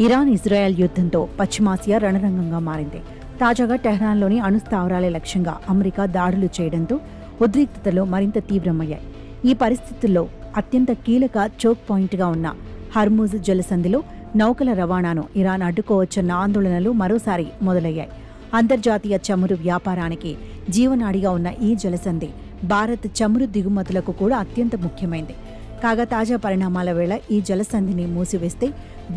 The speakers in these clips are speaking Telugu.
ఇరాన్ ఇజ్రాయెల్ యుద్ధంతో పశ్చిమాసియా రణరంగంగా మారింది. తాజాగా టెహ్రాన్లోని అణు స్థావరాలే లక్ష్యంగా అమెరికా దాడులు చేయడంతో ఉద్రిక్తతలు మరింత తీవ్రమయ్యాయి. ఈ పరిస్థితుల్లో అత్యంత కీలక చోక్ పాయింట్గా ఉన్న హర్ముజ్ జలసంధిలో నౌకల రవాణాను ఇరాన్ అడ్డుకోవచ్చన్న ఆందోళనలు మరోసారి మొదలయ్యాయి. అంతర్జాతీయ చమురు వ్యాపారానికి జీవనాడిగా ఉన్న ఈ జలసంధి భారత్ చమురు దిగుమతులకు కూడా అత్యంత ముఖ్యమైంది. కాగా తాజా పరిణామాల వేళ ఈ జలసంధిని మూసివేస్తే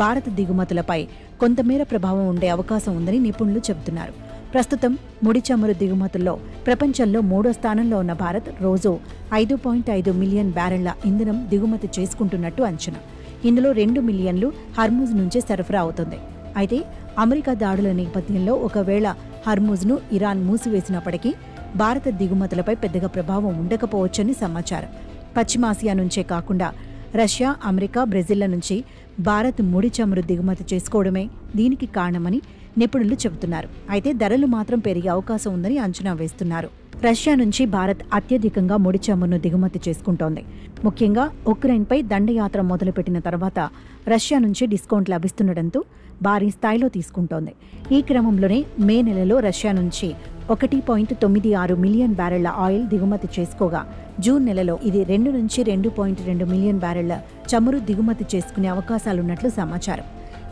భారత దిగుమతులపై కొంతమేర ప్రభావం ఉండే అవకాశం ఉందని నిపుణులు చెబుతున్నారు. ప్రస్తుతం ముడి చమురు దిగుమతుల్లో ప్రపంచంలో 3వ స్థానంలో ఉన్న భారత్ రోజు 5.5 మిలియన్ బ్యారెళ్ల ఇంధనం దిగుమతి చేసుకుంటున్నట్టు అంచనా. ఇందులో 2 మిలియన్లు హర్ముజ్ నుంచే సరఫరా అవుతుంది. అయితే అమెరికా దాడుల నేపథ్యంలో ఒకవేళ హర్ముజ్ను ఇరాన్ మూసివేసినప్పటికీ భారత దిగుమతులపై పెద్దగా ప్రభావం ఉండకపోవచ్చని సమాచారం. పశ్చిమాసియా నుంచే కాకుండా రష్యా, అమెరికా, బ్రెజిల్ల నుంచి భారత్ ముడి చమురు దిగుమతి చేసుకోవడమే దీనికి కారణమని నిపుణులు చెబుతున్నారు. అయితే ధరలు మాత్రం పెరిగే అవకాశం ఉందని అంచనా వేస్తున్నారు. రష్యా నుంచి భారత్ అత్యధికంగా ముడి చమురును దిగుమతి చేసుకుంటోంది. ముఖ్యంగా ఉక్రెయిన్పై దండయాత్ర మొదలుపెట్టిన తర్వాత రష్యా నుంచి డిస్కౌంట్ లభిస్తుండటంతో భారీ స్థాయిలో తీసుకుంటోంది. ఈ క్రమంలోనే మే నెలలో రష్యా నుంచి 1.96 మిలియన్ బ్యారెళ్ల ఆయిల్ దిగుమతి చేసుకోగా జూన్ నెలలో ఇది 2 నుంచి 2.2 మిలియన్ బ్యారెళ్ల చమురు దిగుమతి చేసుకునే అవకాశాలున్నట్లు సమాచారం.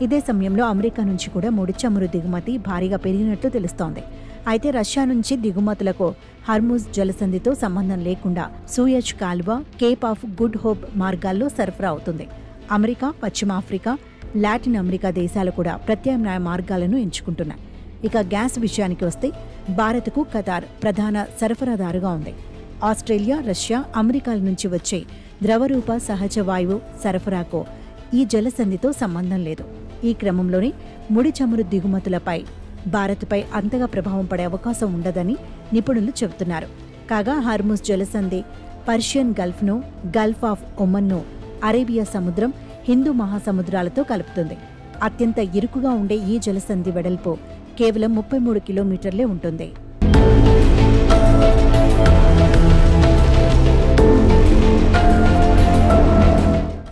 ఇదే సమయంలో అమెరికా నుంచి కూడా ముడి చమురు దిగుమతి భారీగా పెరిగినట్లు తెలుస్తోంది. అయితే రష్యా నుంచి దిగుమతులకు హర్ముజ్ జలసంధితో సంబంధం లేకుండా Suez Kalva, Cape of good hope మార్గాల్లో సరఫరా అవుతుంది. అమెరికా, పశ్చిమ ఆఫ్రికా, లాటిన్ అమెరికా దేశాలు కూడా ప్రత్యామ్నాయ మార్గాలను ఎంచుకుంటున్నాయి. ఇక గ్యాస్ విషయానికి వస్తే భారత్కు ఖతార్ ప్రధాన సరఫరాదారుగా ఉంది. ఆస్ట్రేలియా, రష్యా, అమెరికాల నుంచి వచ్చే ద్రవరూప సహజ వాయువు సరఫరాకు ఈ జలసంధితో సంబంధం లేదు. ఈ క్రమంలోనే ముడి చమురు దిగుమతులపై భారత్పై అంతగా ప్రభావం పడే అవకాశం ఉండదని నిపుణులు చెబుతున్నారు. కాగా హర్ముజ్ జలసంధి పర్షియన్ గల్ఫ్ను, గల్ఫ్ ఆఫ్ ఒమన్ను అరేబియా సముద్రం, హిందూ మహాసముద్రాలతో కలుపుతుంది. అత్యంత ఇరుకుగా ఉండే ఈ జలసంధి వెడల్పు కేవలం 33 కిలోమీటర్లే ఉంటుంది.